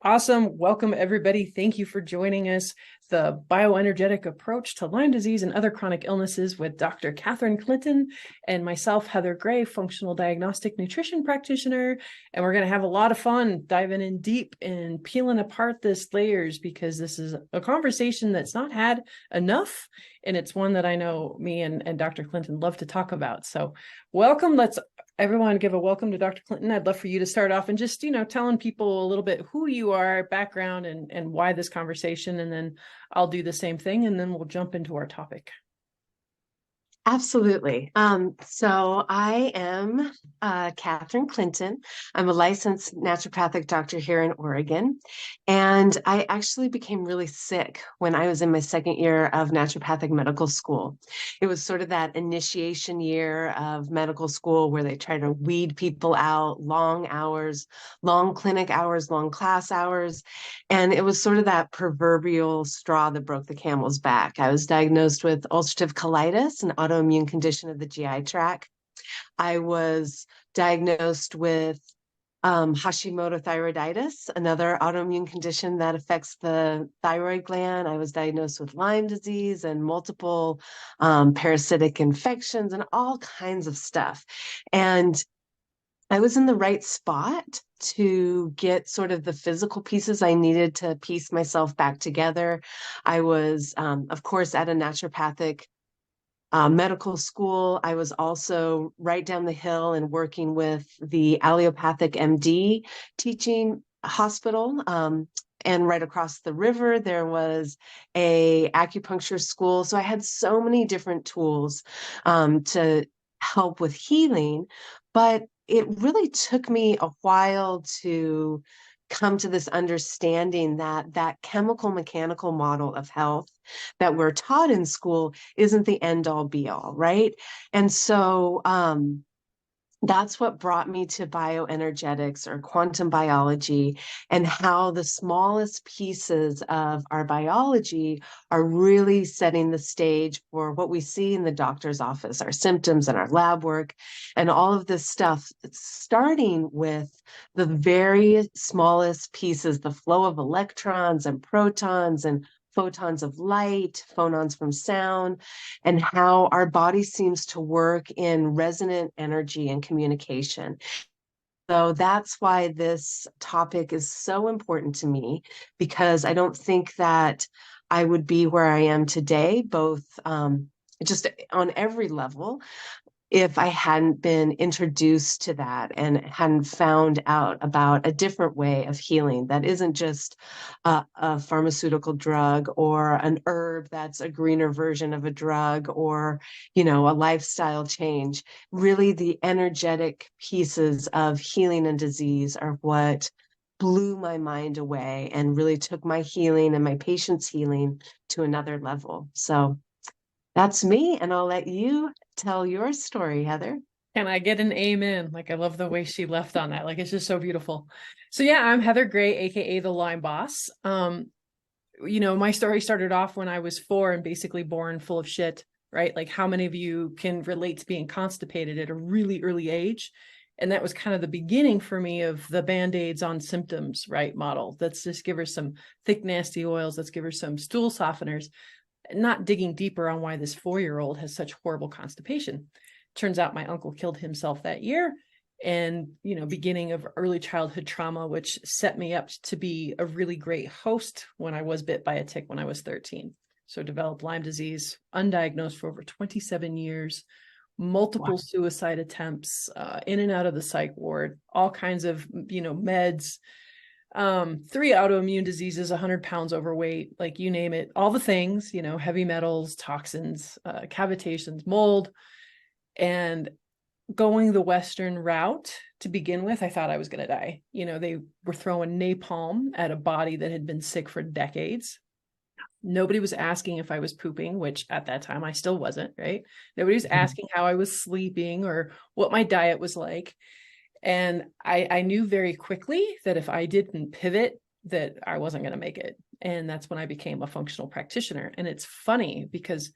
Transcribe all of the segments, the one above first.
Awesome. Welcome, everybody. Thank you for joining us. The Bioenergetic Approach to Lyme Disease and Other Chronic Illnesses with Dr. Catherine Clinton and myself, Heather Gray, Functional Diagnostic Nutrition Practitioner. And we're going to have a lot of fun diving in deep and peeling apart this layers because this is a conversation that's not had enough. And it's one that I know me and Dr. Clinton love to talk about. So welcome. Let's everyone give a welcome to Dr. Clinton. I'd love for you to start off and just, telling people a little bit who you are, background, and why this conversation. And then I'll do the same thing, and then we'll jump into our topic. Absolutely. So I am Catherine Clinton. I'm a licensed naturopathic doctor here in Oregon. And I actually became really sick when I was in my second year of naturopathic medical school. It was sort of that initiation year of medical school where they try to weed people out, long hours, long clinic hours, long class hours. And it was sort of that proverbial straw that broke the camel's back. I was diagnosed with ulcerative colitis, an autoimmune condition of the GI tract. I was diagnosed with Hashimoto thyroiditis, another autoimmune condition that affects the thyroid gland. I was diagnosed with Lyme disease and multiple parasitic infections and all kinds of stuff. And I was in the right spot to get sort of the physical pieces I needed to piece myself back together. I was, of course, at a naturopathic medical school. I was also right down the hill and working with the allopathic MD teaching hospital. And right across the river, there was a acupuncture school. So I had so many different tools to help with healing, but it really took me a while to come to this understanding that that chemical mechanical model of health that we're taught in school isn't the end all be all, right? And so that's what brought me to bioenergetics or quantum biology and how the smallest pieces of our biology are really setting the stage for what we see in the doctor's office, our symptoms and our lab work and all of this stuff, starting with the very smallest pieces, the flow of electrons and protons and photons of light, phonons from sound, and how our body seems to work in resonant energy and communication. So that's why this topic is so important to me, because I don't think that I would be where I am today, both just on every level, if I hadn't been introduced to that and hadn't found out about a different way of healing that isn't just a pharmaceutical drug or an herb that's a greener version of a drug or, a lifestyle change. Really, the energetic pieces of healing and disease are what blew my mind away and really took my healing and my patients' healing to another level. So that's me, and I'll let you tell your story, Heather. Can I get an amen? Like, I love the way she left on that. Like, it's just so beautiful. So yeah, I'm Heather Gray, AKA the Lyme Boss. My story started off when I was 4 and basically born full of shit, right? Like, how many of you can relate to being constipated at a really early age? And that was kind of the beginning for me of the Band-Aids on symptoms, right, model. Let's just give her some thick, nasty oils. Let's give her some stool softeners. Not digging deeper on why this 4-year-old has such horrible constipation. Turns out my uncle killed himself that year, and beginning of early childhood trauma, which set me up to be a really great host when I was bit by a tick when I was 13. So developed Lyme disease, undiagnosed for over 27 years, multiple suicide attempts, in and out of the psych ward, all kinds of meds, 3 autoimmune diseases, 100 pounds overweight, like you name it, all the things, heavy metals, toxins, cavitations, mold. And going the Western route to begin with, I thought I was going to die. They were throwing napalm at a body that had been sick for decades. Nobody was asking if I was pooping, which at that time I still wasn't, right? Nobody was asking how I was sleeping or what my diet was like. And I knew very quickly that if I didn't pivot, that I wasn't going to make it. And that's when I became a functional practitioner. And it's funny because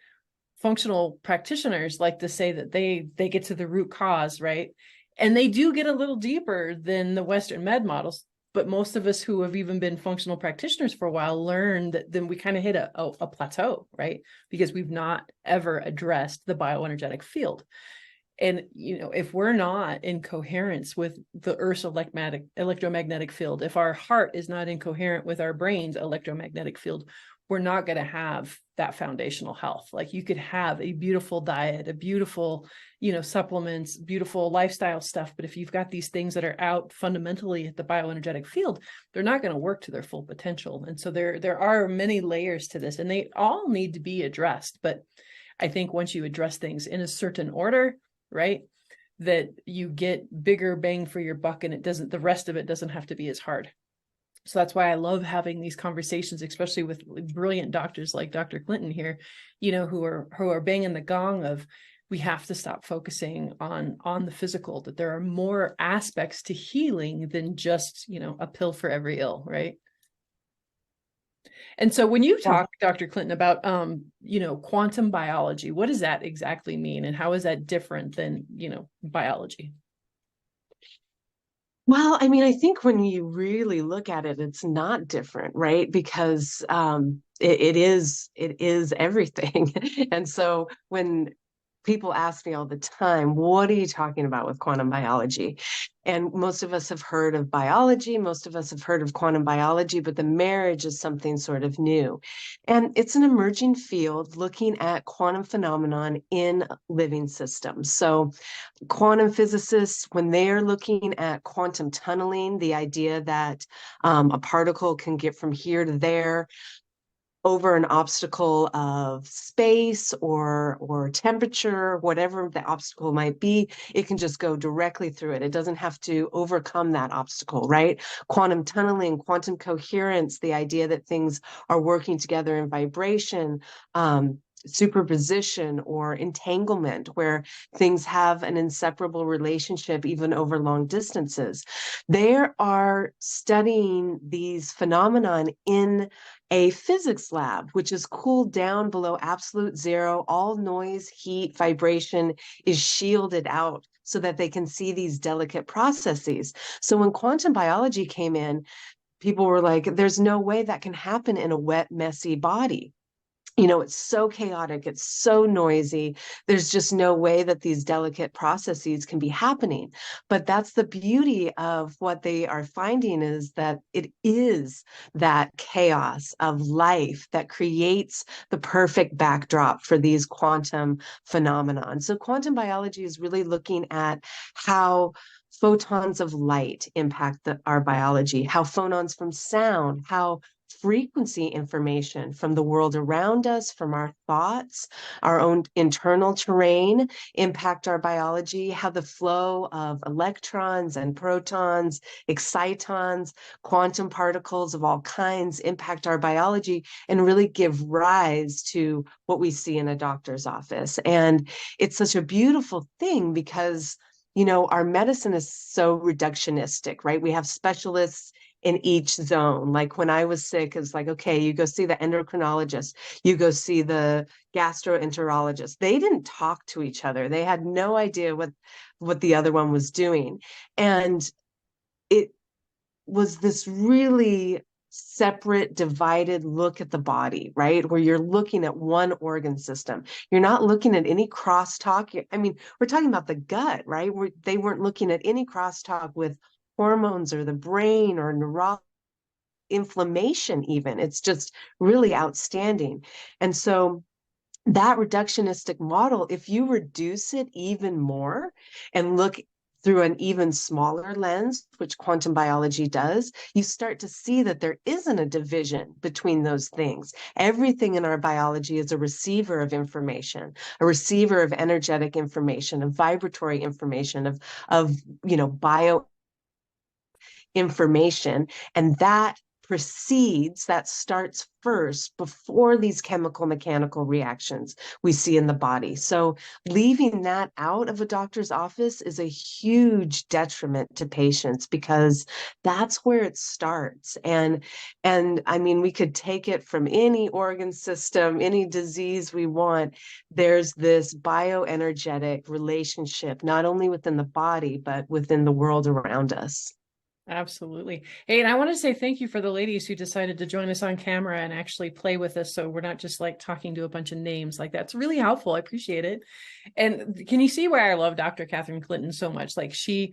functional practitioners like to say that they get to the root cause, right? And they do get a little deeper than the Western med models. But most of us who have even been functional practitioners for a while learn that then we kind of hit a plateau, right? Because we've not ever addressed the bioenergetic field. And, if we're not in coherence with the Earth's electromagnetic field, if our heart is not incoherent with our brain's electromagnetic field, we're not going to have that foundational health. Like, you could have a beautiful diet, a beautiful, supplements, beautiful lifestyle stuff. But if you've got these things that are out fundamentally at the bioenergetic field, they're not going to work to their full potential. And so there are many layers to this, and they all need to be addressed. But I think once you address things in a certain order, right, that you get bigger bang for your buck, and the rest of it doesn't have to be as hard. So that's why I love having these conversations, especially with brilliant doctors like Dr. Clinton here, who are banging the gong of, we have to stop focusing on the physical, that there are more aspects to healing than just, a pill for every ill, right? And so when you talk, Dr. Clinton, about, quantum biology, what does that exactly mean? And how is that different than, biology? Well, I mean, I think when you really look at it, it's not different, right? Because it is everything. And so when people ask me all the time, what are you talking about with quantum biology? And most of us have heard of biology, most of us have heard of quantum biology, but the marriage is something sort of new. And it's an emerging field looking at quantum phenomenon in living systems. So quantum physicists, when they're looking at quantum tunneling, the idea that a particle can get from here to there over an obstacle of space or temperature, whatever the obstacle might be, it can just go directly through it. It doesn't have to overcome that obstacle, right? Quantum tunneling, quantum coherence, the idea that things are working together in vibration, superposition or entanglement, where things have an inseparable relationship even over long distances. They are studying these phenomenon in a physics lab, which is cooled down below absolute zero. All noise, heat, vibration is shielded out so that they can see these delicate processes. So when quantum biology came in, people were like, there's no way that can happen in a wet, messy body. It's so chaotic, it's so noisy. There's just no way that these delicate processes can be happening. But that's the beauty of what they are finding, is that it is that chaos of life that creates the perfect backdrop for these quantum phenomenon. So quantum biology is really looking at how photons of light impact our biology, how phonons from sound, how frequency information from the world around us, from our thoughts, our own internal terrain impact our biology, how the flow of electrons and protons, excitons, quantum particles of all kinds impact our biology and really give rise to what we see in a doctor's office. And it's such a beautiful thing because our medicine is so reductionistic, right? We have specialists in each zone. Like when I was sick, it's like, okay, you go see the endocrinologist, you go see the gastroenterologist. They didn't talk to each other. They had no idea what the other one was doing. And it was this really separate, divided look at the body, right? Where you're looking at one organ system. You're not looking at any crosstalk. I mean, we're talking about the gut, right? They weren't looking at any crosstalk with hormones or the brain or neurology, inflammation even. It's just really outstanding. And so that reductionistic model, if you reduce it even more and look through an even smaller lens, which quantum biology does, you start to see that there isn't a division between those things. Everything in our biology is a receiver of information, a receiver of energetic information, of vibratory information, of bio information. And that starts first before these chemical mechanical reactions we see in the body. So leaving that out of a doctor's office is a huge detriment to patients, because that's where it starts. And I mean, we could take it from any organ system, any disease we want. There's this bioenergetic relationship, not only within the body, but within the world around us. Absolutely. Hey, and I want to say thank you for the ladies who decided to join us on camera and actually play with us. So we're not just like talking to a bunch of names. Like, that's really helpful. I appreciate it. And can you see why I love Dr. Catherine Clinton so much? Like, she's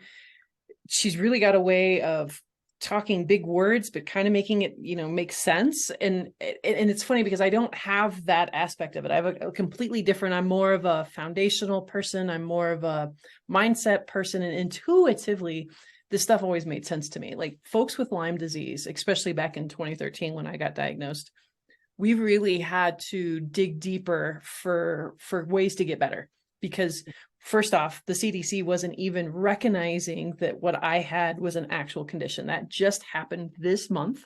really got a way of talking big words, but kind of making it, make sense. And it's funny because I don't have that aspect of it. I have a completely different, I'm more of a foundational person. I'm more of a mindset person, and intuitively, this stuff always made sense to me. Like folks with Lyme disease, especially back in 2013 when I got diagnosed, we really had to dig deeper for ways to get better, because first off, the CDC wasn't even recognizing that what I had was an actual condition. That just happened this month.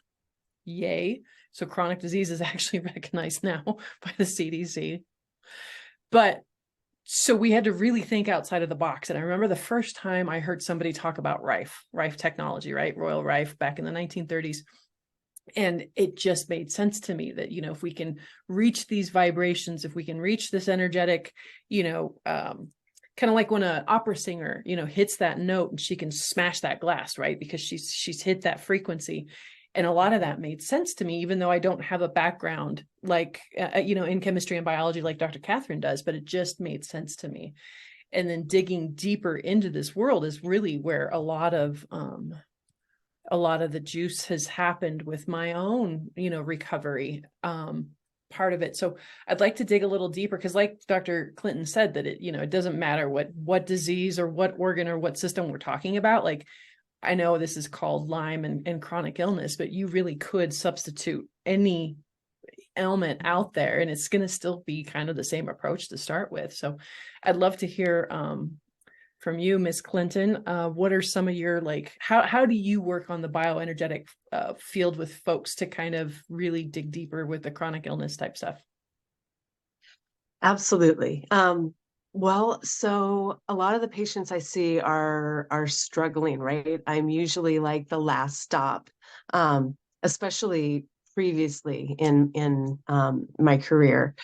Yay. So chronic disease is actually recognized now by the CDC. But so we had to really think outside of the box. And I remember the first time I heard somebody talk about Rife technology, right? Royal Rife back in the 1930s. And it just made sense to me that, if we can reach these vibrations, if we can reach this energetic, kind of like when an opera singer, hits that note and she can smash that glass, right? Because she's hit that frequency. And a lot of that made sense to me, even though I don't have a background like, in chemistry and biology like Dr. Catherine does, but it just made sense to me. And then digging deeper into this world is really where a lot of the juice has happened with my own, recovery, part of it. So I'd like to dig a little deeper, because like Dr. Clinton said, that it doesn't matter what disease or what organ or what system we're talking about. Like, I know this is called Lyme and chronic illness, but you really could substitute any ailment out there and it's going to still be kind of the same approach to start with. So I'd love to hear, from you, Miss Clinton. What are some of your, like, how do you work on the bioenergetic field with folks to kind of really dig deeper with the chronic illness type stuff? Absolutely. Well, so a lot of the patients I see are struggling, right? I'm usually like the last stop, especially previously in my career.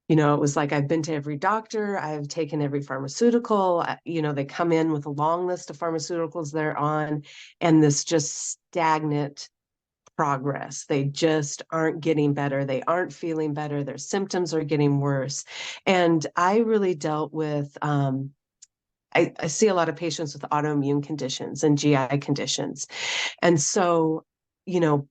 It was like I've been to every doctor, I've taken every pharmaceutical. They come in with a long list of pharmaceuticals they're on, and this just stagnant progress. They just aren't getting better. They aren't feeling better. Their symptoms are getting worse. And I really dealt with, I see a lot of patients with autoimmune conditions and GI conditions. And so, you know,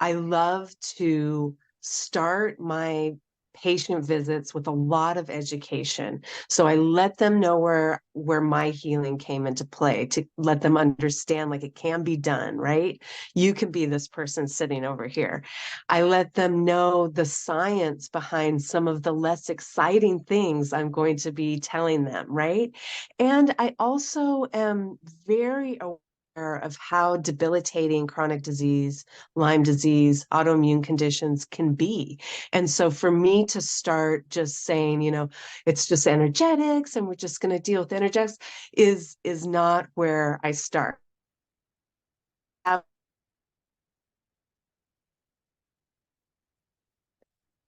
I love to start my patient visits with a lot of education. So I let them know where my healing came into play, to let them understand like it can be done, right? You can be this person sitting over here. I let them know the science behind some of the less exciting things I'm going to be telling them, right? And I also am very aware of how debilitating chronic disease, Lyme disease, autoimmune conditions can be. And so for me to start just saying, it's just energetics and we're just going to deal with energetics is not where I start.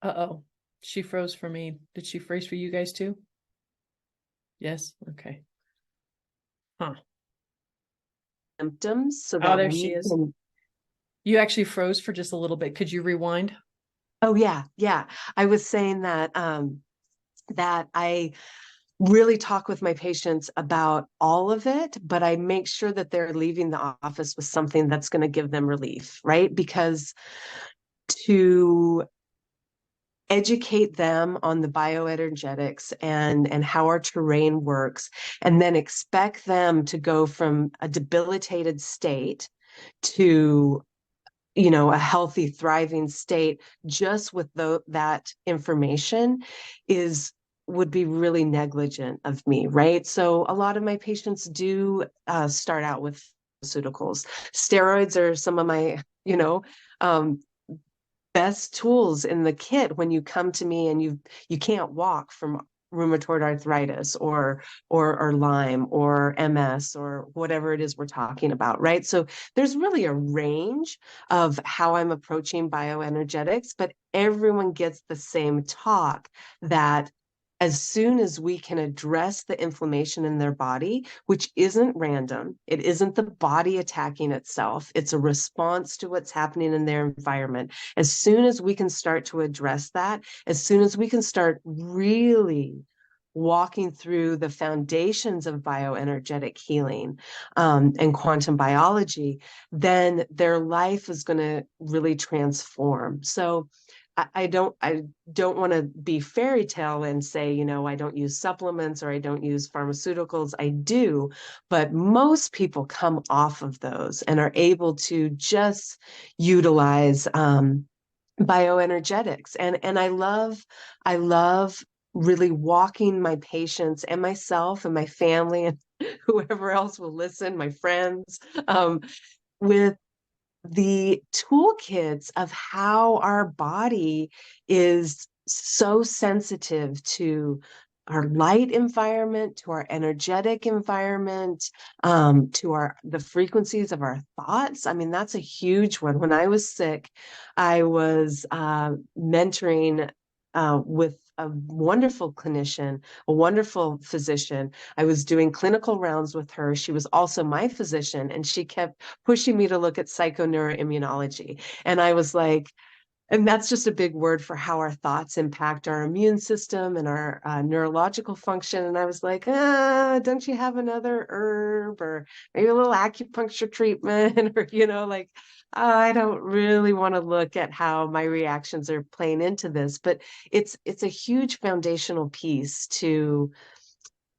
Uh-oh, she froze for me. Did she freeze for you guys too? Yes. Okay. Huh. Symptoms so Oh, that there she we is. can. You actually froze for just a little bit. Could you rewind? Oh yeah, yeah. I was saying that I really talk with my patients about all of it, but I make sure that they're leaving the office with something that's going to give them relief, right? Because to educate them on the bioenergetics and how our terrain works, and then expect them to go from a debilitated state to a healthy, thriving state just with that information is would be really negligent of me, right? So a lot of my patients do start out with pharmaceuticals. Steroids are some of my, um, best tools in the kit when you come to me and you can't walk from rheumatoid arthritis or Lyme or MS or whatever it is we're talking about, right? So there's really a range of how I'm approaching bioenergetics, but everyone gets the same talk that as soon as we can address the inflammation in their body, which isn't random, it isn't the body attacking itself, it's a response to what's happening in their environment. As soon as we can start to address that, as soon as we can start really walking through the foundations of bioenergetic healing and quantum biology, then their life is going to really transform. So I don't want to be fairy tale and say, I don't use supplements or I don't use pharmaceuticals. I do, but most people come off of those and are able to just utilize bioenergetics. And I love really walking my patients and myself and my family and whoever else will listen, my friends, with the toolkits of how our body is so sensitive to our light environment, to our energetic environment, to the frequencies of our thoughts. I mean, that's a huge one. When I was sick, I was mentoring with a wonderful clinician, a wonderful physician. I was doing clinical rounds with her. She was also my physician, and she kept pushing me to look at psychoneuroimmunology. And I was like, and that's just a big word for how our thoughts impact our immune system and our neurological function. And I was like, don't you have another herb or maybe a little acupuncture treatment? Or, like, I don't really want to look at how my reactions are playing into this. But it's a huge foundational piece to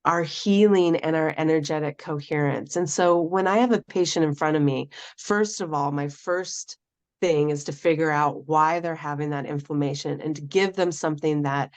our healing and our energetic coherence. And so when I have a patient in front of me, first of all, my first thing is to figure out why they're having that inflammation and to give them something that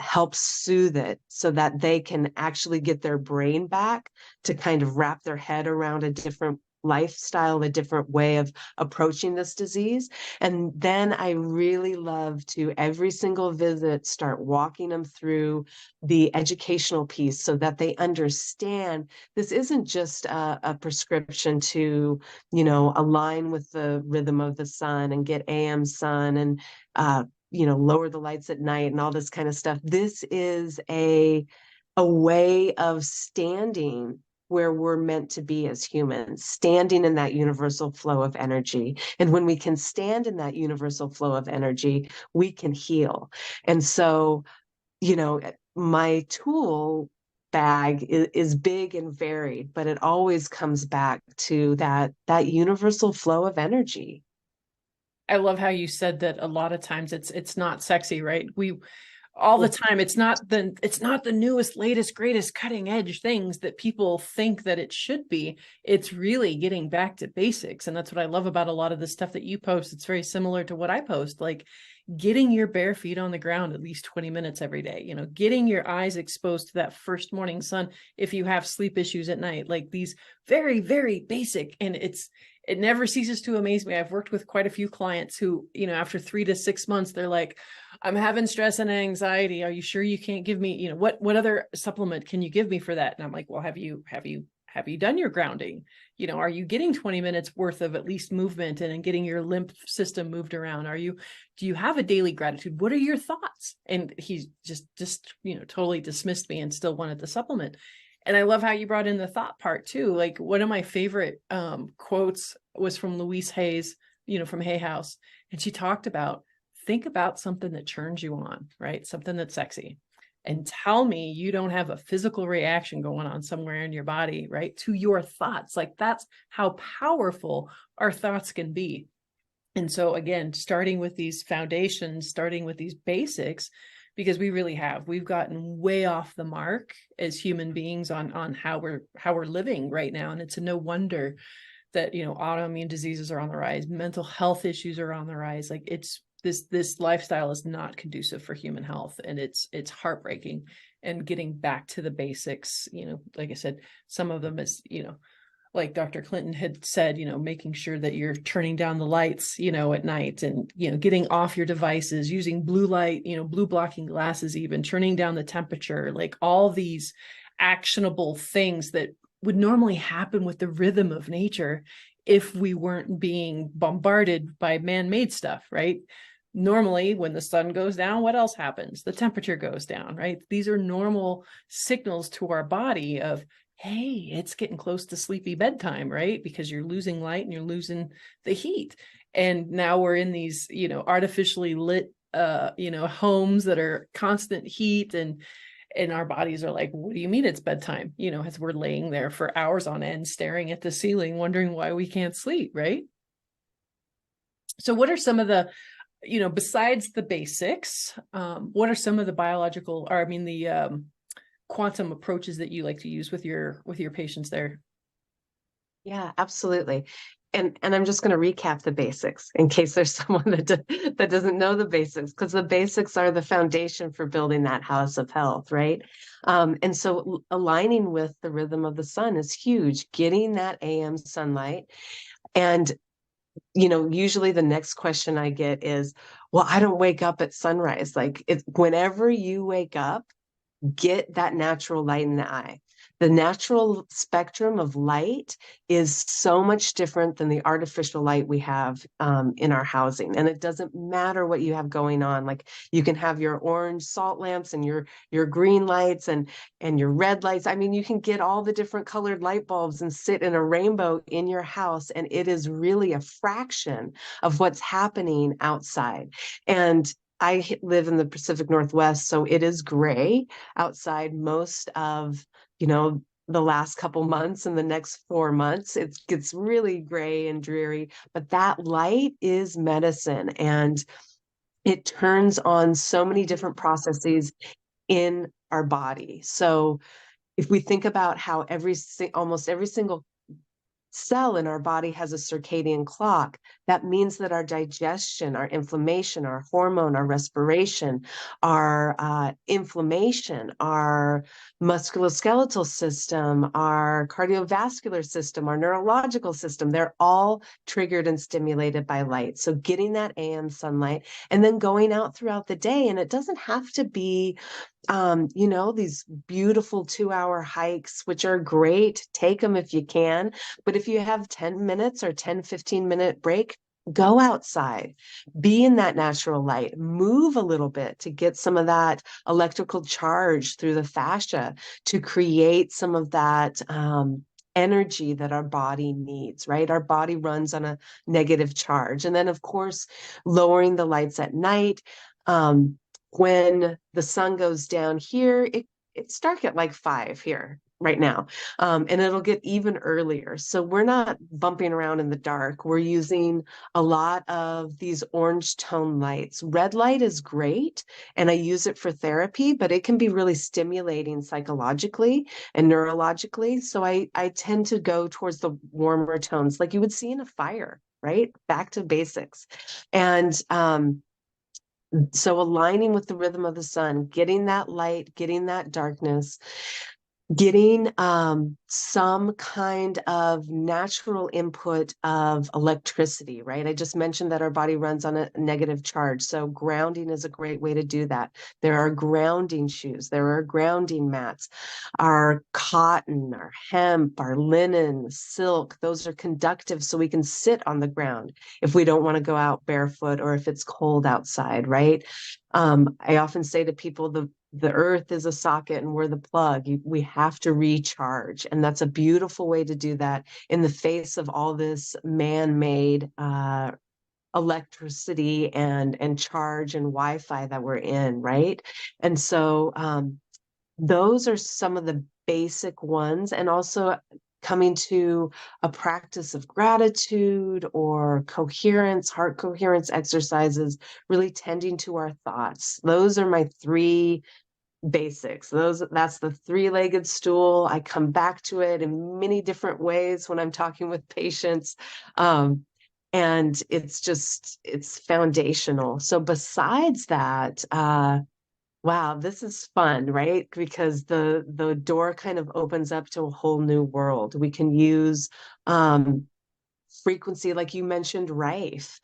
helps soothe it so that they can actually get their brain back to kind of wrap their head around a different lifestyle, a different way of approaching this disease. And then I really love to every single visit start walking them through the educational piece so that they understand this isn't just a prescription to, align with the rhythm of the sun and get AM sun and, lower the lights at night and all this kind of stuff. This is a way of standing where we're meant to be as humans, standing in that universal flow of energy. And when we can stand in that universal flow of energy, we can heal. And so, my tool bag is big and varied, but it always comes back to that universal flow of energy. I love how you said that a lot of times it's not sexy, right? We all the time it's not the newest, latest, greatest cutting edge things that people think that it should be. It's really getting back to basics. And that's what I love about a lot of the stuff that you post. It's very similar to what I post, like getting your bare feet on the ground at least 20 minutes every day, getting your eyes exposed to that first morning sun if you have sleep issues at night, like these very, very basic. And it never ceases to amaze me. I've worked with quite a few clients who, after 3 to 6 months, they're like, I'm having stress and anxiety. Are you sure you can't give me, what other supplement can you give me for that? And I'm like, well, have you done your grounding? Are you getting 20 minutes worth of at least movement and getting your lymph system moved around? Do you have a daily gratitude? What are your thoughts? And he's just, totally dismissed me and still wanted the supplement. And I love how you brought in the thought part too. Like one of my favorite quotes was from Louise Hayes, from Hay House. And she talked about, think about something that turns you on, right? Something that's sexy. And tell me you don't have a physical reaction going on somewhere in your body, right? To your thoughts. Like that's how powerful our thoughts can be. And so again, starting with these foundations, starting with these basics, because we've gotten way off the mark as human beings on how we're living right now. And it's no wonder that, autoimmune diseases are on the rise, mental health issues are on the rise. Like it's this lifestyle is not conducive for human health. And it's heartbreaking. And getting back to the basics, like I said, some of them is, like Dr. Clinton had said, making sure that you're turning down the lights, at night and, getting off your devices, using blue light, blue blocking glasses, even turning down the temperature, like all these actionable things that would normally happen with the rhythm of nature if we weren't being bombarded by man-made stuff, right? Normally, when the sun goes down, what else happens? The temperature goes down, right? These are normal signals to our body of, hey, it's getting close to sleepy bedtime, right? Because you're losing light and you're losing the heat. And now we're in these, artificially lit, homes that are constant heat, and our bodies are like, what do you mean it's bedtime? As we're laying there for hours on end, staring at the ceiling, wondering why we can't sleep, right? So what are some of the, besides the basics, what are some of the biological, or I mean, the quantum approaches that you like to use with your patients there? Yeah, absolutely. And I'm just going to recap the basics in case there's someone that doesn't know the basics, because the basics are the foundation for building that house of health, right? And so aligning with the rhythm of the sun is huge, getting that AM sunlight. And, usually the next question I get is, well, I don't wake up at sunrise. Like whenever you wake up, get that natural light in the eye. The natural spectrum of light is so much different than the artificial light we have in our housing. And it doesn't matter what you have going on. Like you can have your orange salt lamps and your green lights and your red lights. I mean, you can get all the different colored light bulbs and sit in a rainbow in your house, and it is really a fraction of what's happening outside. And I live in the Pacific Northwest, so it is gray outside most of, the last couple months and the next 4 months. It gets really gray and dreary, but that light is medicine, and it turns on so many different processes in our body. So if we think about how almost every single cell in our body has a circadian clock, that means that our digestion, our inflammation, our hormone, our respiration, our inflammation, our musculoskeletal system, our cardiovascular system, our neurological system, they're all triggered and stimulated by light. So getting that AM sunlight and then going out throughout the day. And it doesn't have to be these beautiful 2-hour hikes, which are great. Take them if you can. But if you have 10 minutes or 10-15 minute break, go outside, be in that natural light, move a little bit to get some of that electrical charge through the fascia to create some of that energy that our body needs, right? Our body runs on a negative charge. And then, of course, lowering the lights at night. When the sun goes down here, it's dark at like 5 here right now. And it'll get even earlier. So we're not bumping around in the dark. We're using a lot of these orange tone lights. Red light is great, and I use it for therapy, but it can be really stimulating psychologically and neurologically. So I tend to go towards the warmer tones, like you would see in a fire, right? Back to basics. And so aligning with the rhythm of the sun, getting that light, getting that darkness, getting some kind of natural input of electricity, right? I just mentioned that our body runs on a negative charge. So grounding is a great way to do that. There are grounding shoes, there are grounding mats, our cotton, our hemp, our linen, silk, those are conductive so we can sit on the ground if we don't want to go out barefoot or if it's cold outside, right? I often say to people, the earth is a socket and we're the plug. We have to recharge. And that's a beautiful way to do that in the face of all this man-made electricity and charge and Wi-Fi that we're in, right? And so those are some of the basic ones. And also coming to a practice of gratitude or coherence, heart coherence exercises, really tending to our thoughts. Those are my 3 basics. That's the 3-legged stool. I come back to it in many different ways when I'm talking with patients. And it's foundational. So besides that, wow, this is fun, right? Because the door kind of opens up to a whole new world. We can use frequency, like you mentioned, Rife,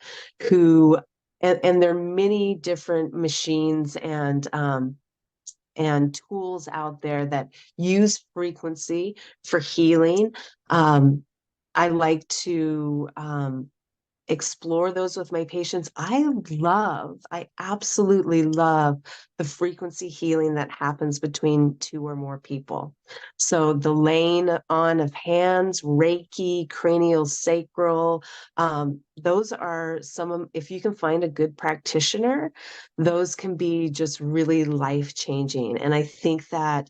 who and there are many different machines and tools out there that use frequency for healing. I like to explore those with my patients. I absolutely love the frequency healing that happens between two or more people. So the laying on of hands, Reiki, cranial sacral, those are some of, if you can find a good practitioner, those can be just really life changing. And I think that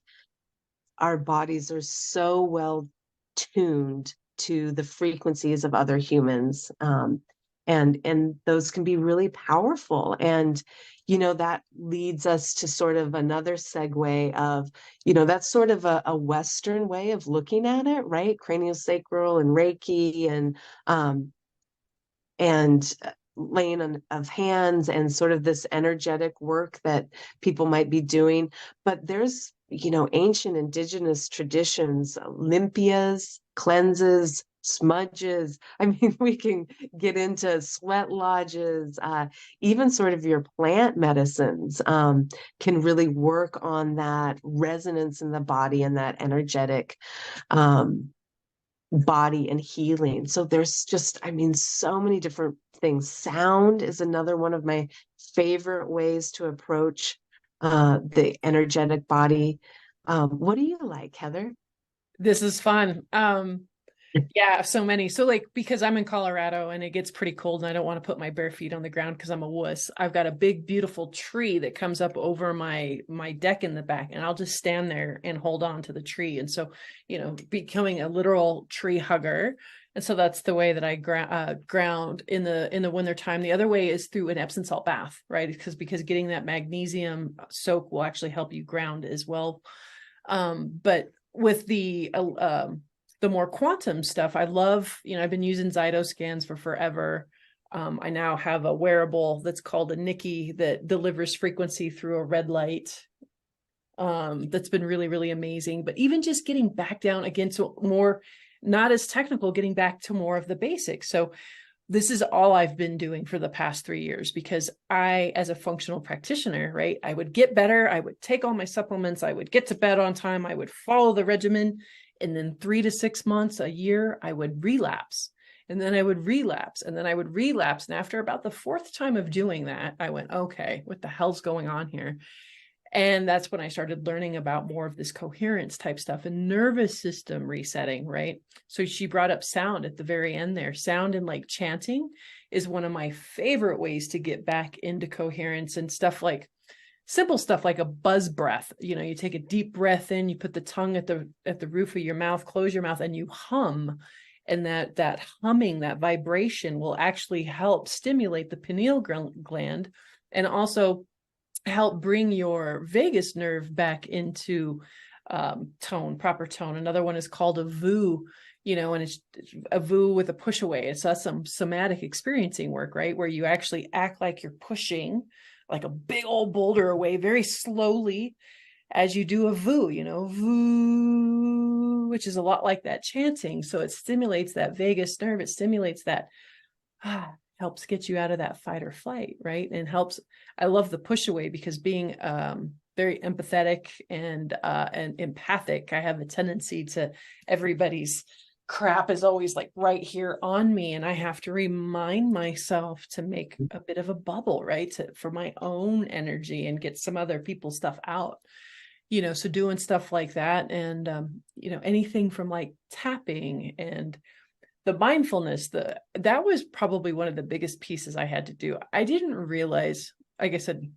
our bodies are so well tuned to the frequencies of other humans, and those can be really powerful. And that leads us to sort of another segue of, that's sort of a Western way of looking at it, right? Craniosacral and Reiki and laying on of hands and sort of this energetic work that people might be doing. But there's, ancient indigenous traditions, limpias, cleanses, smudges. I mean, we can get into sweat lodges, even sort of your plant medicines can really work on that resonance in the body and that energetic um, body and healing. So there's just, I mean, so many different things. Sound is another one of my favorite ways to approach the energetic body. What do you like, Heather? This is fun. Yeah, so many. So like because I'm in Colorado and it gets pretty cold and I don't want to put my bare feet on the ground because I'm a wuss. I've got a big beautiful tree that comes up over my deck in the back, and I'll just stand there and hold on to the tree. And so, becoming a literal tree hugger. And so that's the way that I ground in the winter time. The other way is through an Epsom salt bath, right? Because getting that magnesium soak will actually help you ground as well. But with the more quantum stuff, I love, I've been using Zyto scans for forever. I now have a wearable that's called a Nikki that delivers frequency through a red light. That's been really, really amazing. But even just getting back down again to more, not as technical, getting back to more of the basics. So this is all I've been doing for the past 3 years because I, as a functional practitioner, right, I would get better. I would take all my supplements. I would get to bed on time. I would follow the regimen. And then 3 to 6 months, a year, I would relapse. And then I would relapse. And then I would relapse. And after about the fourth time of doing that, I went, okay, what the hell's going on here? And that's when I started learning about more of this coherence type stuff and nervous system resetting, right? So she brought up sound at the very end there. Sound and like chanting is one of my favorite ways to get back into coherence, and stuff like simple stuff like a buzz breath. You take a deep breath in, you put the tongue at the roof of your mouth, close your mouth, and you hum. And that humming, that vibration will actually help stimulate the pineal gland and also help bring your vagus nerve back into proper tone. Another one is called a VU, and it's a VU with a push away. So that's some somatic experiencing work, right? Where you actually act like you're pushing like a big old boulder away very slowly as you do a VU, which is a lot like that chanting. So it stimulates that vagus nerve. It stimulates that, helps get you out of that fight or flight, right? And helps. I love the push away because being very empathetic and empathic, I have a tendency to everybody's crap is always like right here on me, and I have to remind myself to make a bit of a bubble, right, for my own energy and get some other people's stuff out. So doing stuff like that, and anything from like tapping and the mindfulness, that was probably one of the biggest pieces I had to do. I didn't realize, like I said,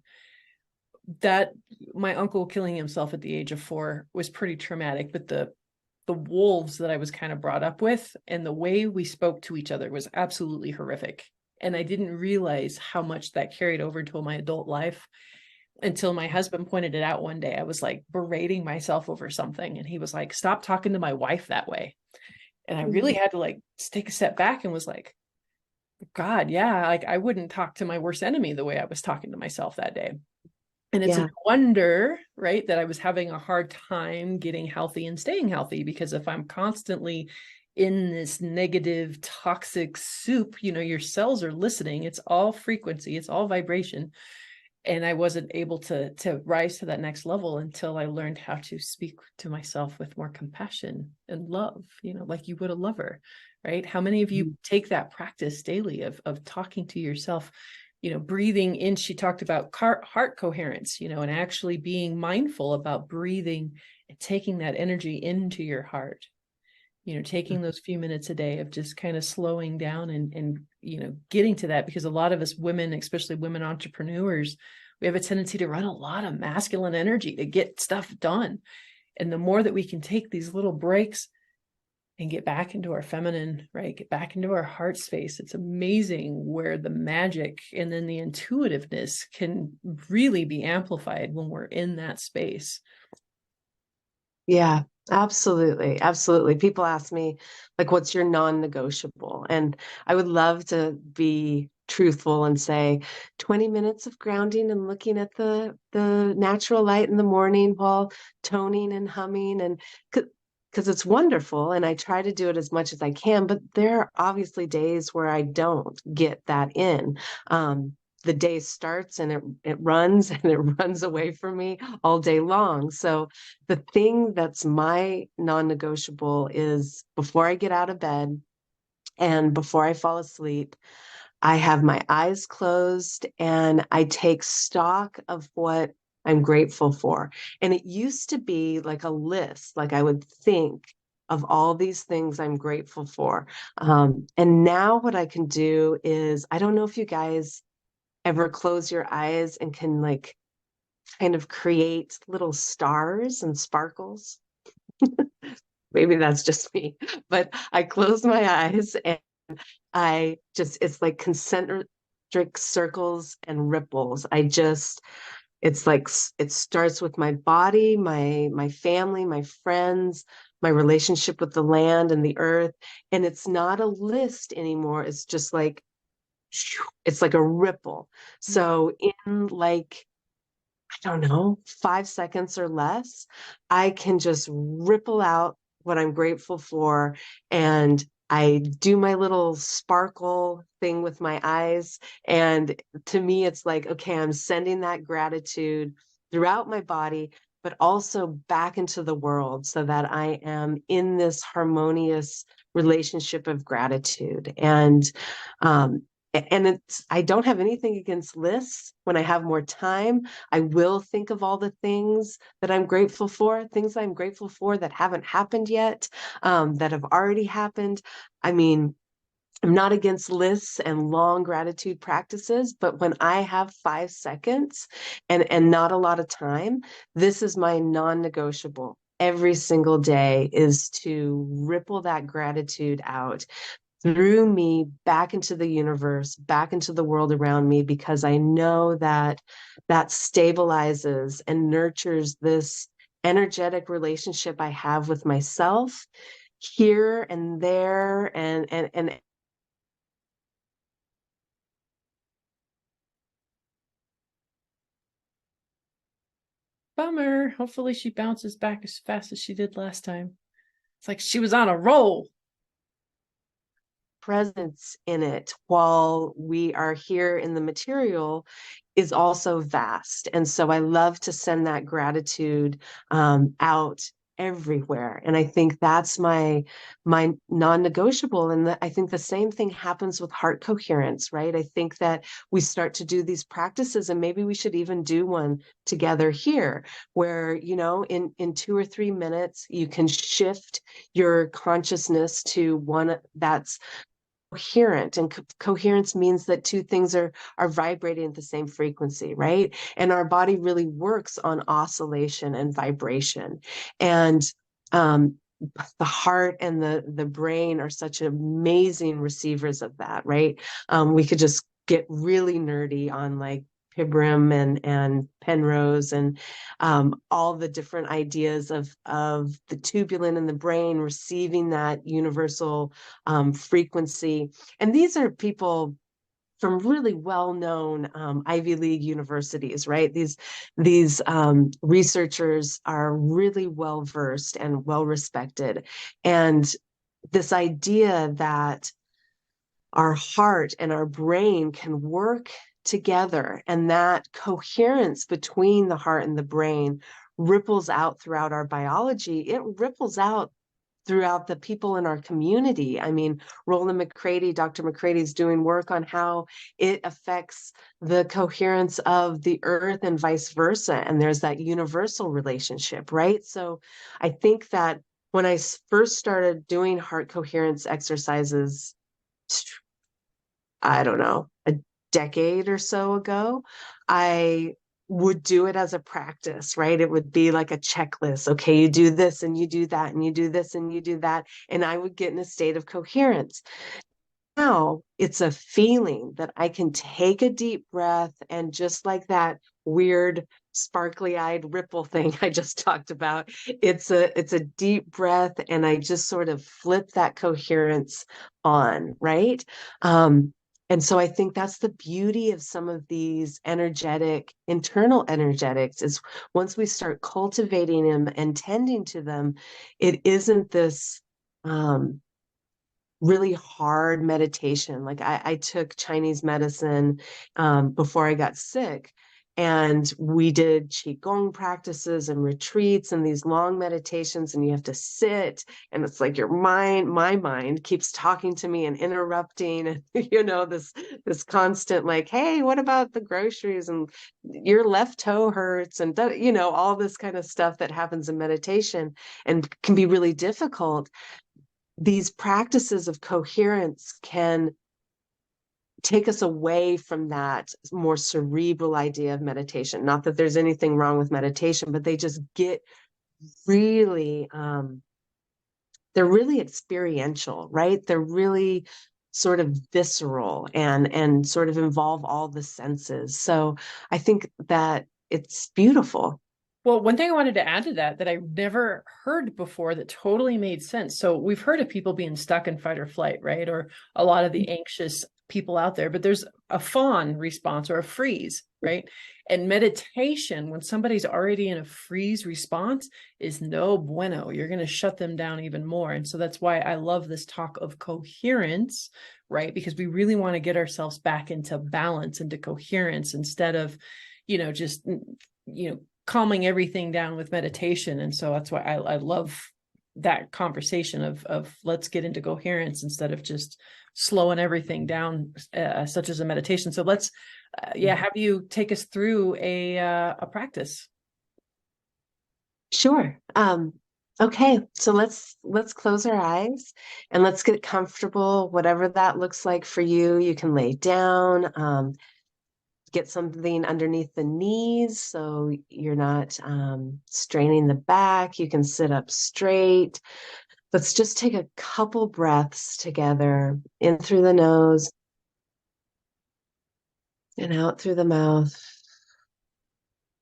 that my uncle killing himself at the age of 4 was pretty traumatic, but the wolves that I was kind of brought up with and the way we spoke to each other was absolutely horrific. And I didn't realize how much that carried over into my adult life until my husband pointed it out one day. I was like berating myself over something, and he was like, stop talking to my wife that way. And I really had to like take a step back and was like, God, yeah, like I wouldn't talk to my worst enemy the way I was talking to myself that day. And it's Yeah. a wonder, right, that I was having a hard time getting healthy and staying healthy, because if I'm constantly in this negative, toxic soup, your cells are listening. It's all frequency, it's all vibration. And I wasn't able to rise to that next level until I learned how to speak to myself with more compassion and love, like you would a lover. right? How many of you Mhm. take that practice daily of talking to yourself, breathing in? She talked about heart coherence, and actually being mindful about breathing and taking that energy into your heart, taking those few minutes a day of just kind of slowing down and getting to that, because a lot of us women, especially women entrepreneurs, we have a tendency to run a lot of masculine energy to get stuff done. And the more that we can take these little breaks and get back into our feminine, right? Get back into our heart space. It's amazing where the magic and then the intuitiveness can really be amplified when we're in that space. Yeah, absolutely. Absolutely. People ask me, like, what's your non-negotiable? And I would love to be truthful and say 20 minutes of grounding and looking at the natural light in the morning while toning and humming, and because it's wonderful and I try to do it as much as I can, but there are obviously days where I don't get that in. The day starts and it runs and it runs away from me all day long. So the thing that's my non-negotiable is before I get out of bed and before I fall asleep, I have my eyes closed and I take stock of what I'm grateful for. And it used to be like a list, like I would think of all these things I'm grateful for. And now what I can do is, I don't know if you guys ever close your eyes and can like kind of create little stars and sparkles. Maybe that's just me, but I close my eyes and it's like concentric circles and ripples. It's like it starts with my body, my family, my friends, my relationship with the land and the earth. And it's not a list anymore. It's just like, it's like a ripple. So in like, I don't know, 5 seconds or less, I can just ripple out what I'm grateful for. And I do my little sparkle thing with my eyes. And to me, it's like, okay, I'm sending that gratitude throughout my body, but also back into the world so that I am in this harmonious relationship of gratitude. Um, and I don't have anything against lists. When I have more time, I will think of all the things that I'm grateful for, things I'm grateful for that haven't happened yet, that have already happened. I mean, I'm not against lists and long gratitude practices, but when I have 5 seconds and not a lot of time, this is my non-negotiable. Every single day is to ripple that gratitude out through me back into the universe, back into the world around me, because I know that that stabilizes and nurtures this energetic relationship I have with myself here and there and Bummer. Hopefully she bounces back as fast as she did last time. It's like she was on a roll. presence in it while we are here in the material is also vast. And so I love to send that gratitude out everywhere. And I think that's my non-negotiable. And I think the same thing happens with heart coherence, right? I think that we start to do these practices, and maybe we should even do one together here, where, in 2 or 3 minutes, you can shift your consciousness to one that's coherent. And coherence means that two things are vibrating at the same frequency, right? And our body really works on oscillation and vibration. And um the heart and the brain are such amazing receivers of that, right? We could just get really nerdy on like Pibram and Penrose and all the different ideas of the tubulin in the brain receiving that universal frequency. And these are people from really well-known Ivy League universities, right? These researchers are really well versed and well respected, and this idea that our heart and our brain can work together, and that coherence between the heart and the brain ripples out throughout our biology. It ripples out throughout the people in our community. I mean, Roland McCready, Dr. McCready is doing work on how it affects the coherence of the earth and vice versa. And there's that universal relationship, right? So I think that when I first started doing heart coherence exercises, I don't know, a decade or so ago, I would do it as a practice, right? It would be like a checklist. Okay, you do this and you do that and you do this and you do that. And I would get in a state of coherence. Now it's a feeling that I can take a deep breath and just like that weird sparkly-eyed ripple thing I just talked about, it's a deep breath and I just sort of flip that coherence on, right? Um, and so I think that's the beauty of some of these energetic, internal energetics is once we start cultivating them and tending to them, it isn't this really hard meditation. Like I took Chinese medicine before I got sick, and we did qigong practices and retreats and these long meditations, and you have to sit, and it's like my mind keeps talking to me and interrupting, and this constant like, hey, what about the groceries? And your left toe hurts, and all this kind of stuff that happens in meditation and can be really difficult. These practices of coherence can take us away from that more cerebral idea of meditation. Not that there's anything wrong with meditation, but they just get really, they're really experiential, right? They're really sort of visceral and sort of involve all the senses. So I think that it's beautiful. Well, one thing I wanted to add to that I never heard before that totally made sense. So we've heard of people being stuck in fight or flight, right? Or a lot of the anxious people out there, but there's a fawn response or a freeze, right? And meditation, when somebody's already in a freeze response, is no bueno. You're going to shut them down even more. And so that's why I love this talk of coherence, right? Because we really want to get ourselves back into balance, into coherence instead of, just, calming everything down with meditation. And so that's why I love that conversation of let's get into coherence instead of just slowing everything down, such as a meditation. So let's, have you take us through a practice. Sure. Okay, so let's close our eyes and let's get comfortable, whatever that looks like for you. You can lay down, get something underneath the knees so you're not straining the back. You can sit up straight. Let's just take a couple breaths together, in through the nose and out through the mouth.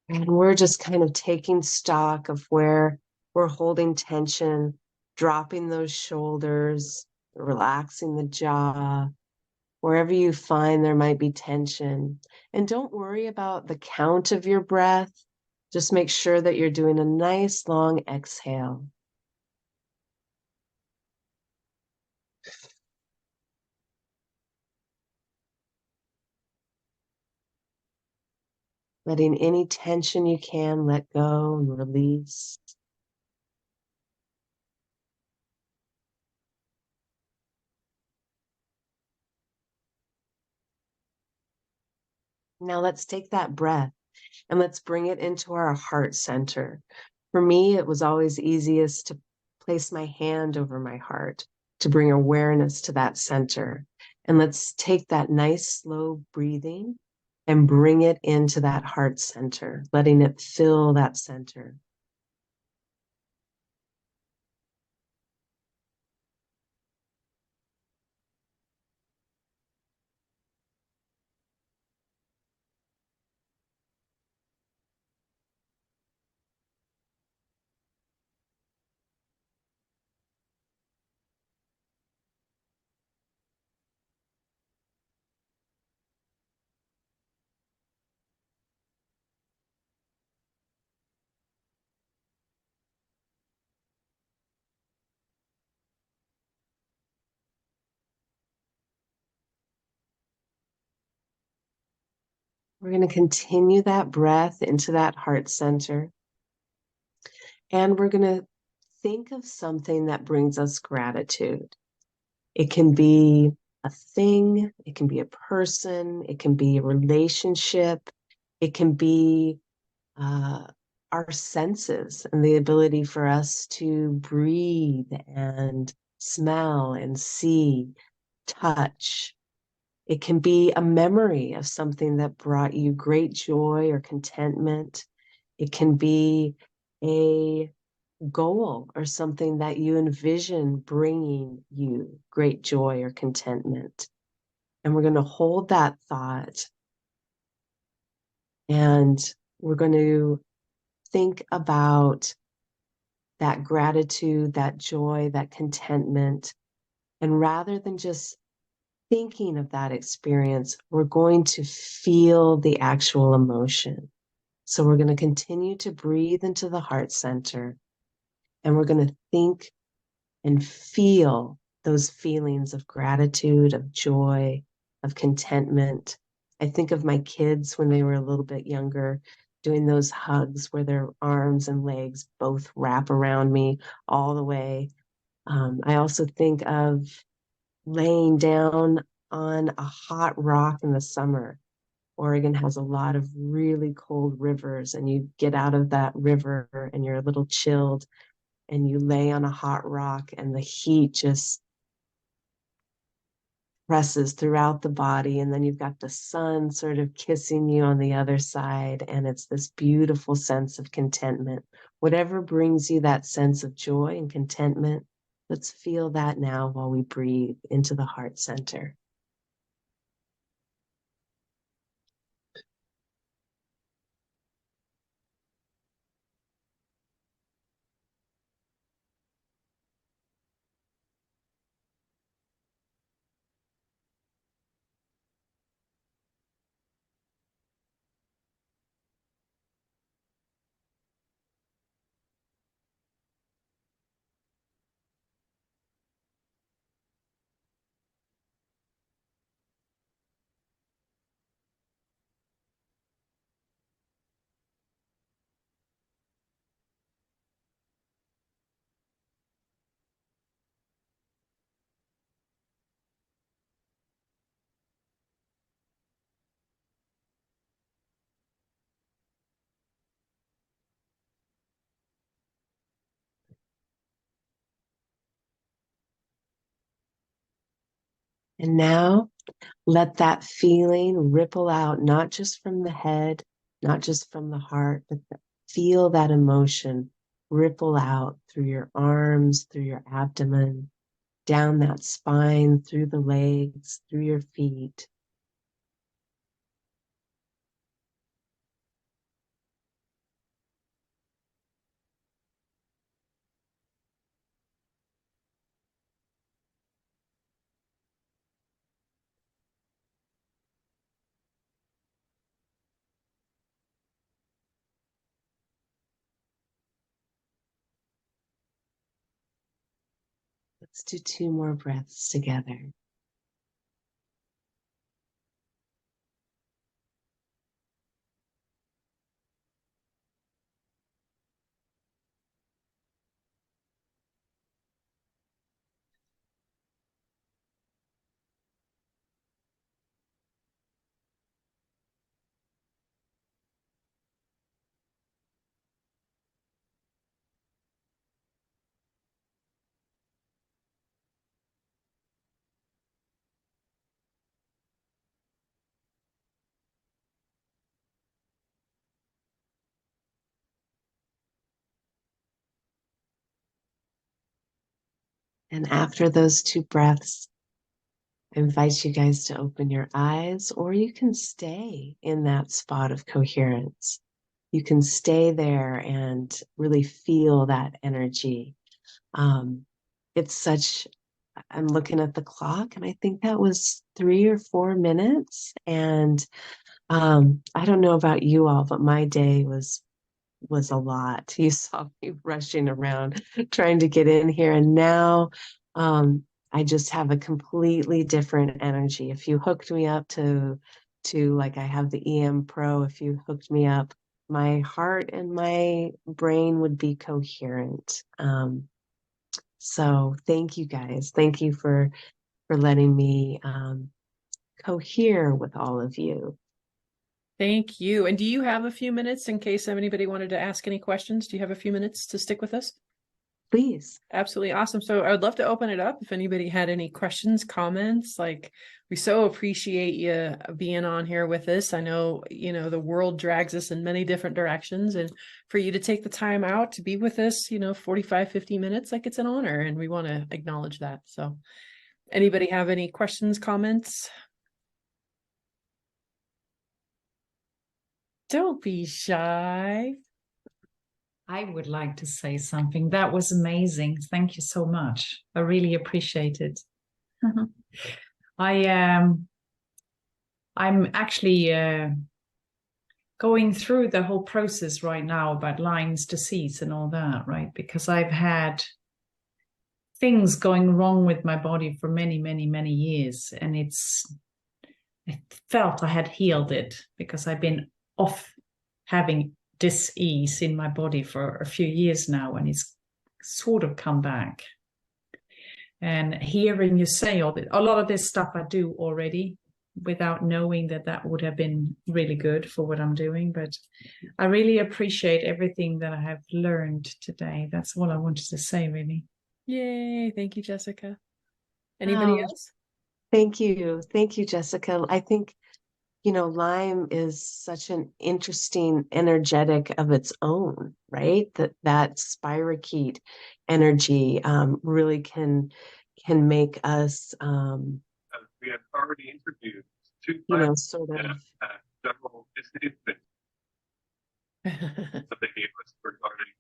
And we're just kind of taking stock of where we're holding tension, dropping those shoulders, relaxing the jaw, wherever you find there might be tension. And don't worry about the count of your breath. Just make sure that you're doing a nice long exhale. Letting any tension you can let go and release. Now let's take that breath and let's bring it into our heart center. For me, it was always easiest to place my hand over my heart to bring awareness to that center. And let's take that nice, slow breathing and bring it into that heart center, letting it fill that center. We're going to continue that breath into that heart center. And we're going to think of something that brings us gratitude. It can be a thing, it can be a person, it can be a relationship, it can be uh, our senses and the ability for us to breathe and smell and see, touch. It can be a memory of something that brought you great joy or contentment. It can be a goal or something that you envision bringing you great joy or contentment. And we're going to hold that thought and we're going to think about that gratitude, that joy, that contentment. And rather than just thinking of that experience, we're going to feel the actual emotion. So we're going to continue to breathe into the heart center and we're going to think and feel those feelings of gratitude, of joy, of contentment. I think of my kids when they were a little bit younger, doing those hugs where their arms and legs both wrap around me all the way. I also think of laying down on a hot rock in the summer. Oregon has a lot of really cold rivers, and you get out of that river and you're a little chilled and you lay on a hot rock and the heat just presses throughout the body. And then you've got the sun sort of kissing you on the other side. And it's this beautiful sense of contentment. Whatever brings you that sense of joy and contentment, let's feel that now while we breathe into the heart center. And now let that feeling ripple out, not just from the head, not just from the heart, but feel that emotion ripple out through your arms, through your abdomen, down that spine, through the legs, through your feet. Let's do 2 more breaths together. And after those 2 breaths, I invite you guys to open your eyes, or you can stay in that spot of coherence. You can stay there and really feel that energy. Um, it's such, I'm looking at the clock and I think that was 3 or 4 minutes. And I don't know about you all, but my day was a lot. You saw me rushing around trying to get in here. And now I just have a completely different energy. If you hooked me up to like I have the EM Pro, if you hooked me up, my heart and my brain would be coherent. So thank you guys. Thank you for letting me cohere with all of you. Thank you. And do you have a few minutes in case anybody wanted to ask any questions? Do you have a few minutes to stick with us? Please. Absolutely awesome. So I would love to open it up if anybody had any questions, comments. Like, we so appreciate you being on here with us. I know, the world drags us in many different directions, and for you to take the time out to be with us, 45, 50 minutes, like, it's an honor, and we want to acknowledge that. So anybody have any questions, comments? Don't be shy. I would like to say something. That was amazing. Thank you so much. I really appreciate it. I'm actually going through the whole process right now about Lyme's disease and all that, right? Because I've had things going wrong with my body for many, many, many years, and I felt I had healed it because I've been off having dis-ease in my body for a few years now, and it's sort of come back. And hearing you say a lot of this stuff I do already without knowing that would have been really good for what I'm doing. But I really appreciate everything that I have learned today. That's all I wanted to say, really. Yay. Thank you, Jessica. Anybody else? Thank you. Thank you, Jessica. I think Lyme is such an interesting energetic of its own, right? That spirochete energy really can make us, we have already introduced two sort of several distinct things that they gave us regarding.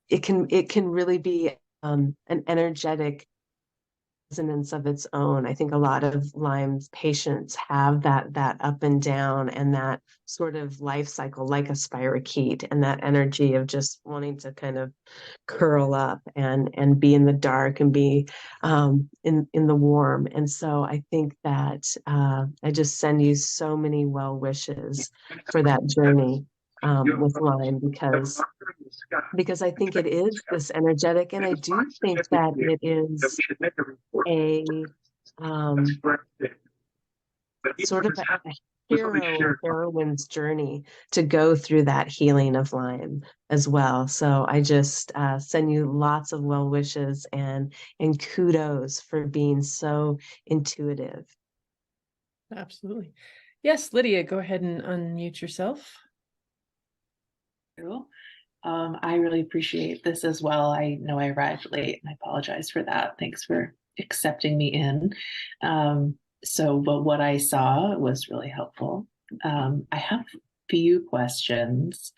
it can really be an energetic resonance of its own. I think a lot of Lyme's patients have that up and down and that sort of life cycle like a spirochete, and that energy of just wanting to kind of curl up and be in the dark and be in the warm. And so I think that I just send you so many well wishes for that journey with Lyme, because I think it is this energetic, and I do think that it is a sort of a hero or heroine's journey to go through that healing of Lyme as well. So I just send you lots of well wishes and kudos for being so intuitive. Absolutely. Yes, Lydia, go ahead and unmute yourself. Cool. I really appreciate this as well. I know I arrived late and I apologize for that. Thanks for accepting me in. But what I saw was really helpful. I have a few questions.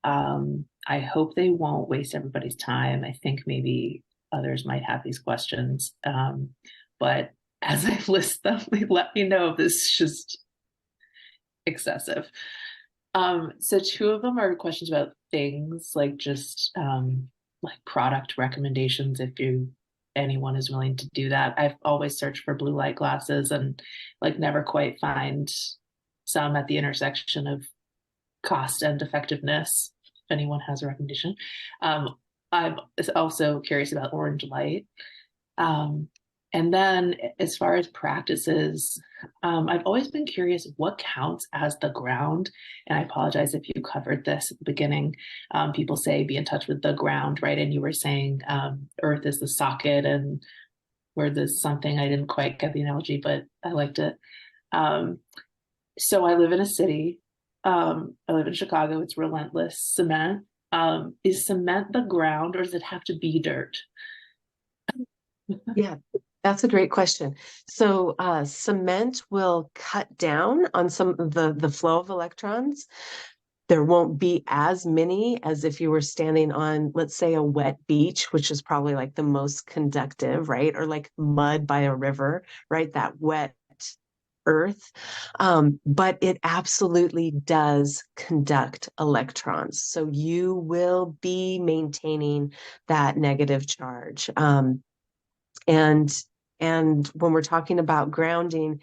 I hope they won't waste everybody's time. I think maybe others might have these questions. But as I list them, let me know if this is just excessive. So two of them are questions about things like just like product recommendations, if anyone is willing to do that. I've always searched for blue light glasses and never quite find some at the intersection of cost and effectiveness. If anyone has a recommendation. I'm also curious about orange light. And then as far as practices, I've always been curious what counts as the ground. And I apologize if you covered this at the beginning. People say be in touch with the ground, right? And you were saying earth is the socket, and where there's something, I didn't quite get the analogy, but I liked it. So I live in a city. I live in Chicago. It's relentless cement. Is cement the ground, or does it have to be dirt? Yeah, that's a great question. So cement will cut down on some of the flow of electrons. There won't be as many as if you were standing on, let's say, a wet beach, which is probably like the most conductive, right? Or like mud by a river, right? That wet earth. But it absolutely does conduct electrons. So you will be maintaining that negative charge. And when we're talking about grounding,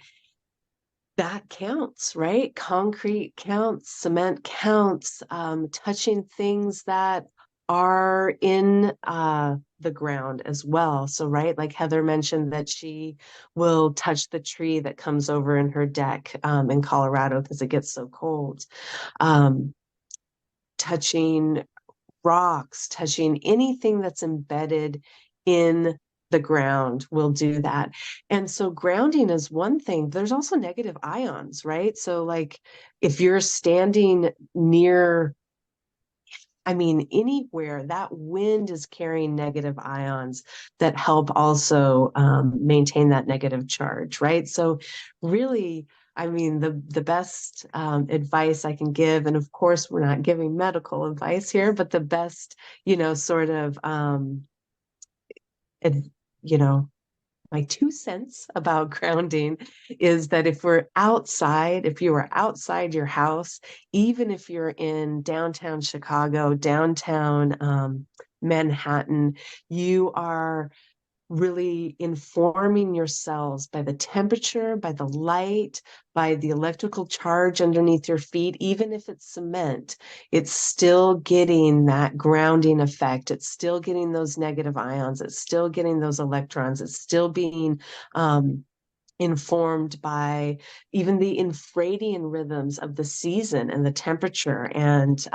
that counts, right? Concrete counts, cement counts, touching things that are in the ground as well. So, right, like Heather mentioned that she will touch the tree that comes over in her deck in Colorado because it gets so cold. Um, Touching rocks, touching anything that's embedded in the ground will do that. And so grounding is one thing. There's also negative ions, right? So like if you're standing near, I mean, anywhere, that wind is carrying negative ions that help also maintain that negative charge, right? So really, I mean, the best advice I can give, and of course, we're not giving medical advice here, but the best, sort of, ad, you know, my 2 cents about grounding is that if you are outside your house, even if you're in downtown Chicago, downtown Manhattan, you are really informing your cells by the temperature, by the light, by the electrical charge underneath your feet. Even if it's cement, it's still getting that grounding effect. It's still getting those negative ions. It's still getting those electrons. It's still being informed by even the infradian rhythms of the season and the temperature and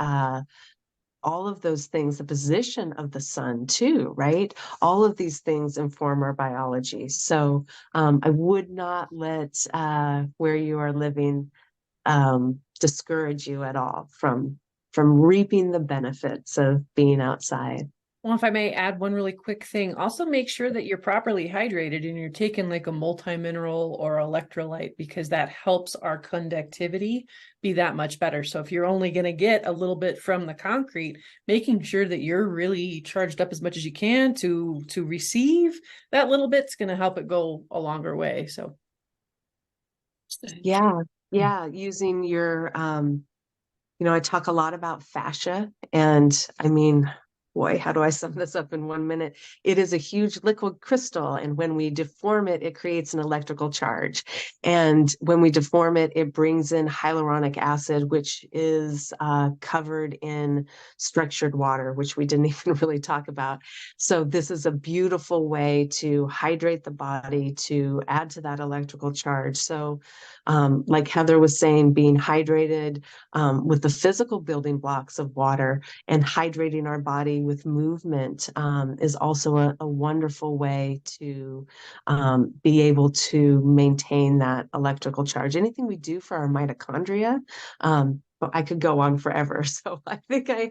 all of those things, the position of the sun too, right? All of these things inform our biology. So I would not let where you are living discourage you at all from reaping the benefits of being outside. Well, if I may add one really quick thing, also make sure that you're properly hydrated and you're taking like a multi-mineral or electrolyte because that helps our conductivity be that much better. So if you're only going to get a little bit from the concrete, making sure that you're really charged up as much as you can to receive that little bit's going to help it go a longer way. So Yeah, using your I talk a lot about fascia, and I mean, boy, how do I sum this up in 1 minute? It is a huge liquid crystal, and when we deform it, it creates an electrical charge. And when we deform it, it brings in hyaluronic acid, which is covered in structured water, which we didn't even really talk about. So this is a beautiful way to hydrate the body, to add to that electrical charge. So like Heather was saying, being hydrated with the physical building blocks of water and hydrating our body with movement is also a wonderful way to be able to maintain that electrical charge. Anything we do for our mitochondria, but I could go on forever. So I think I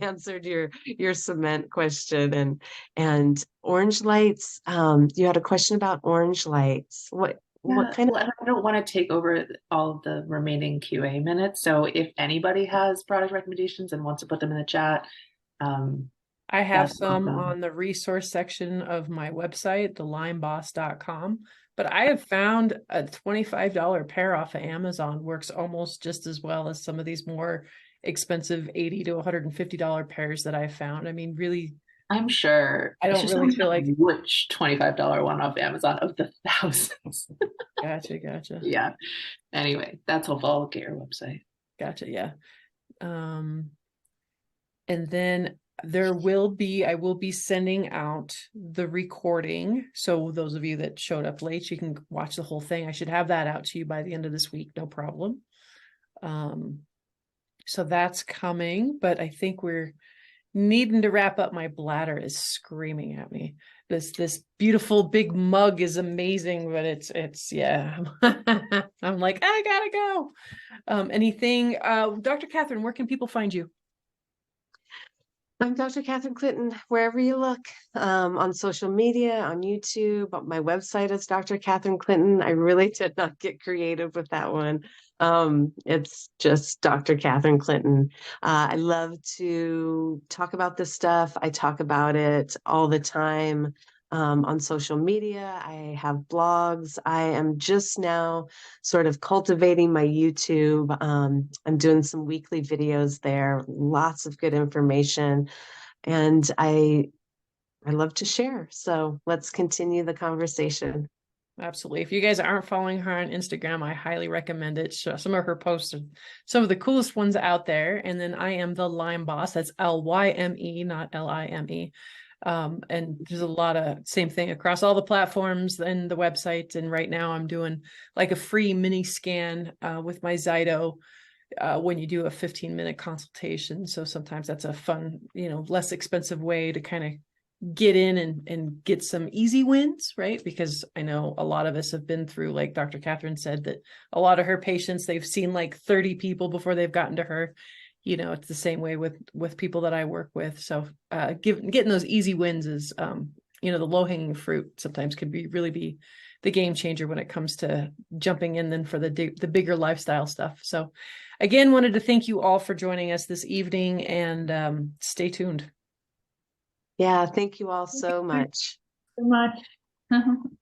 answered your cement question and orange lights. You had a question about orange lights. What Yeah, kind of well, and I don't want to take over all of the remaining QA minutes. So if anybody has product recommendations and wants to put them in the chat, I have that's some awesome. on the resource section of my website, thelymeboss.com. But I have found a $25 pair off of Amazon works almost just as well as some of these more expensive $80 to $150 pairs that I've found. I mean, really, I'm sure. I It's don't just really always feel like which $25 one off Amazon of the thousands. gotcha. Yeah. Anyway, that's helpful. I'll get your website. Gotcha, yeah. And then I will be sending out the recording. So those of you that showed up late, you can watch the whole thing. I should have that out to you by the end of this week, no problem. So that's coming, but I think we're needing to wrap up. My bladder is screaming at me. This beautiful big mug is amazing, but it's yeah. I'm like, I gotta go. Anything, Dr. Catherine, where can people find you? I'm Dr. Catherine Clinton, wherever you look, on social media, on YouTube. My website is Dr. Catherine Clinton. I really did not get creative with that one. It's just Dr. Catherine Clinton. I love to talk about this stuff. I talk about it all the time. On social media, I have blogs. I am just now sort of cultivating my YouTube. I'm doing some weekly videos there, lots of good information, and I love to share. So let's continue the conversation. Absolutely. If you guys aren't following her on Instagram, I highly recommend it. Some of her posts are some of the coolest ones out there. And then I am the Lyme Boss. That's Lyme, not Lime. And there's a lot of same thing across all the platforms and the website. And right now I'm doing like a free mini scan with my Zyto when you do a 15-minute consultation. So sometimes that's a fun, less expensive way to kind of get in and get some easy wins, right? Because I know a lot of us have been through, like Dr. Catherine said, that a lot of her patients, they've seen like 30 people before they've gotten to her. It's the same way with people that I work with. So getting those easy wins is, the low-hanging fruit sometimes can really be the game changer when it comes to jumping in then for the bigger lifestyle stuff. So again, wanted to thank you all for joining us this evening, and stay tuned. Yeah, thank you all so much. So much.